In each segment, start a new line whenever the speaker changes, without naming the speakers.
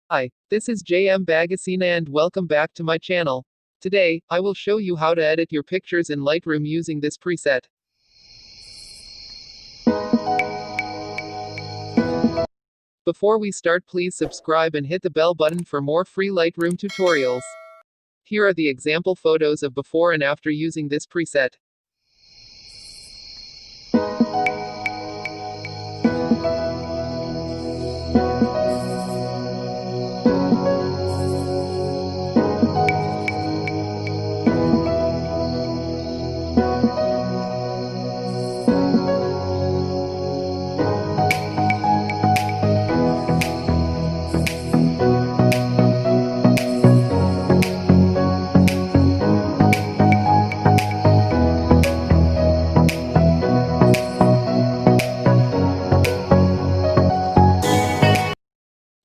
Hi, this is jmbpreset and welcome back to my channel. Today, I will show you how to edit your pictures in Lightroom using this preset. Before we start, please subscribe and hit the bell button for more free Lightroom tutorials. Here are the example photos of before and after using this preset.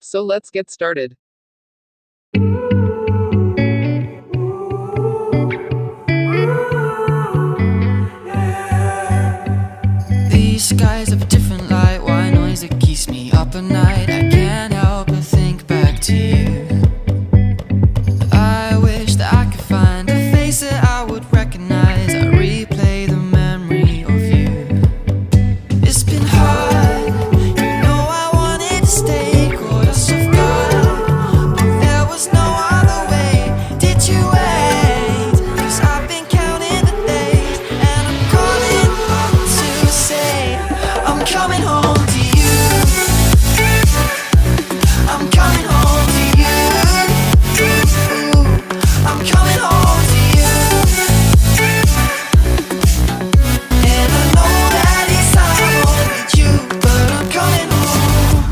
So let's get started.
These skies have a different light, white noise that keeps me up at night. I can't help but think back to you. I wish that I could find a face that I would recognize. I replay the memory of you. It's been hard, you know I wanted to stay, caught us off guard, but there was no other way. Did you wait? 'Cause I've been counting the days, and I'm calling up to say I'm coming home to you. I'm coming home to you. I'm coming home to you. And I know that it's hard with you, but I'm coming home.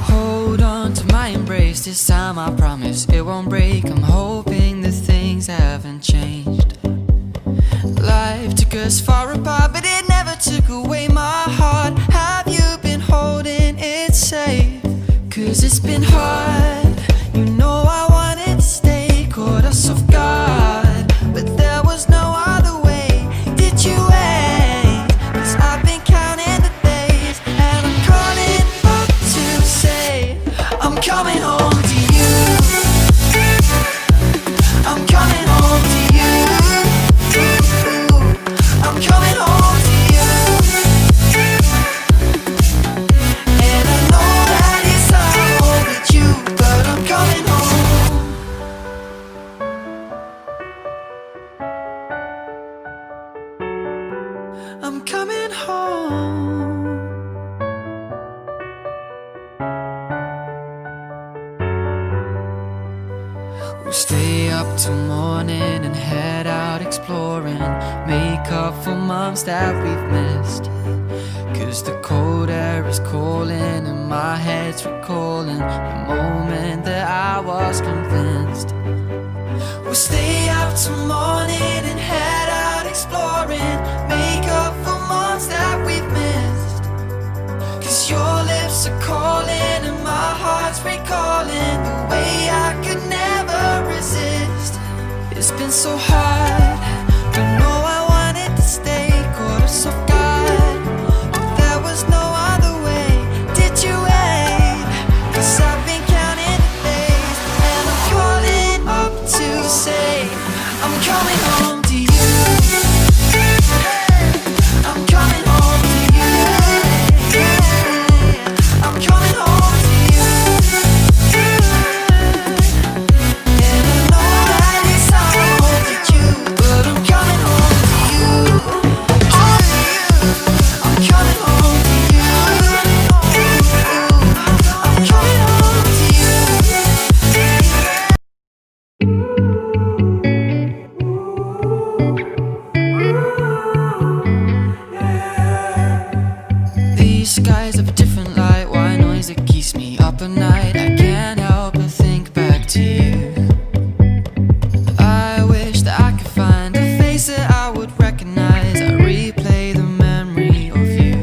Hold on to my embrace, this time I promise it won't break. I'm hoping that things haven't changed. Life took us far apart, but it never took away my heart. Have you been holding it safe? 'Cause it's been hard, you know I wanted to stay, caught us off guard, but there was no other way. Did you wait? 'Cause I've been counting the days, and I'm calling up to say I'm coming home to you. I'm coming home to you. I'm coming home to you. And I know that it's hard with you, but I'm coming home. I'm coming home. We'll stay up till morning and head out exploring, make up for months that we've missed. 'Cause the cold air is calling and my head's recalling the moment that I was convinced. We'll stay up till morning and head out exploring, make up for months that we've missed. 'Cause your lips are calling and my heart's recalling the way I could never resist. It's been so hard, I know I wanted to stay, caught us off guard, but there was no other way. Did you wait? 'Cause I've been counting the days, and I'm calling up to say I'm coming home to you. I'm coming home to you. I'm coming home to you. And I know that it's hard with you, but I'm coming home to you. I'm coming home to you. I'm coming home to you. These skies have a different light, white noise that keeps me up at night. I can't help but think back to you. I wish that I could find a face that I would recognize. I replay the memory of you.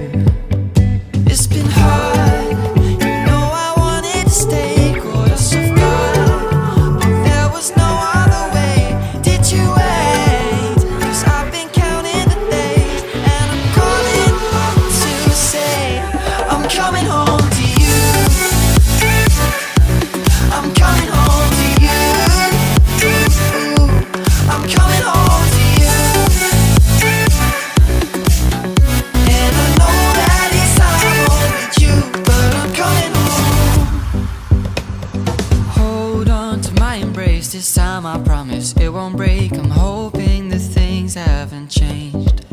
It's been hard, you know I wanted to stay, caught us off guard, but there was no other way. Did you wait? 'Cause I've been counting the days, and I'm calling up to say I'm coming home to you. this time I promise it won't break. I'm hoping that things haven't changed.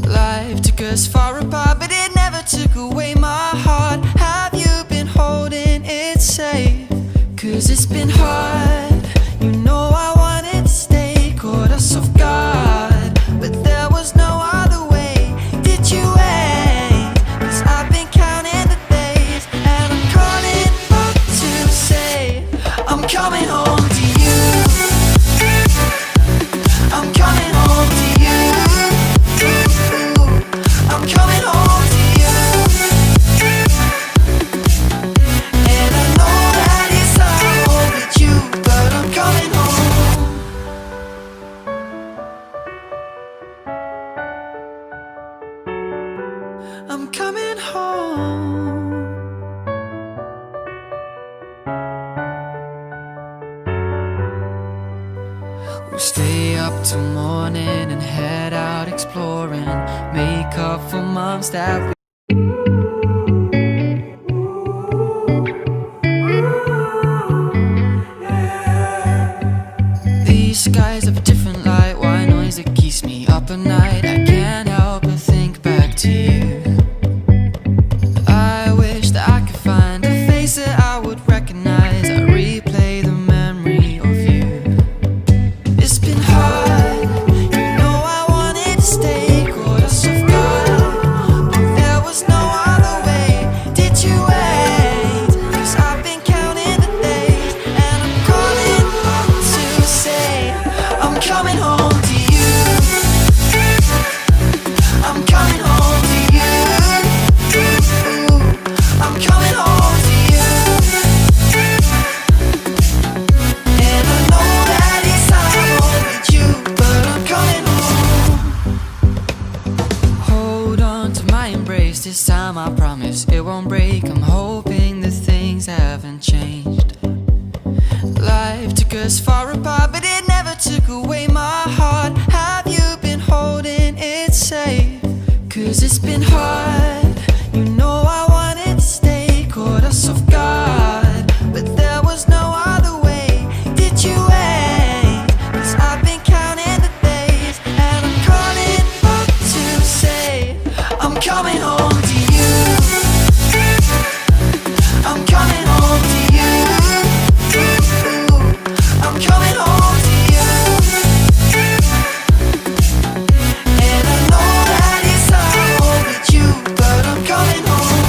Life took us far apart, but it never took away my heart. Have you been holding it safe? 'Cause it's been hard. You know I wanted to stay, caught us off guard, but there was no other way. Did you wait? 'Cause I've been counting the days, and I'm calling up to say I'm coming home to you. I'm coming home to you. I'm coming home to you. And I know that it's hard with you, but I'm coming home. I'm coming home. We'll stay up till morning and head out exploring, make up for months that we These skies have a different light, white noise that keeps me up at night. I can't help but think back to you. I wish that I could find a face that I would recognize. I replay the memory of you. It's been hard, you know I wanted to stay, caught us off guard, but there was no other way. Did you wait? 'Cause I've been counting the days, and I'm calling up to say I'm coming home to you. I'm coming home to you. I'm coming home to you. And I know that it's hard with you, but I'm coming home. Hold on to my embrace, this time I promise it won't break. I'm hoping that things haven't changed. Life took us far apart, but it never took away my heart. Have you been holding it safe? 'Cause it's been hard. You know I wanted to stay, caught us off guard, but there was no other way. Did you wait? 'Cause I've been counting the days, and I'm calling up to say I'm coming home to you. I'm coming home to you. I'm coming home to you. And I know that it's hard with you, but I'm coming home.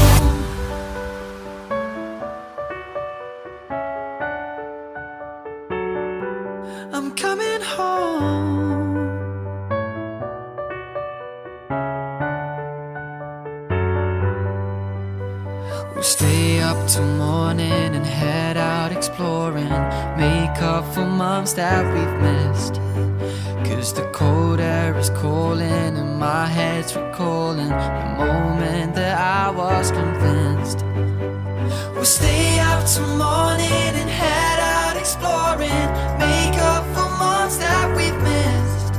I'm coming home. We'll stay up till morning and head out exploring, make up for months that we've missed. 'Cause the cold air is calling and my head's recalling the moment that I was convinced. We'll stay up till morning and head out exploring, make up for months that we've missed.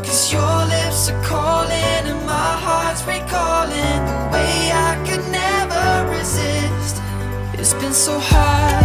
'Cause your lips are calling and my heart's recalling the way I could never resist. It's been so hard.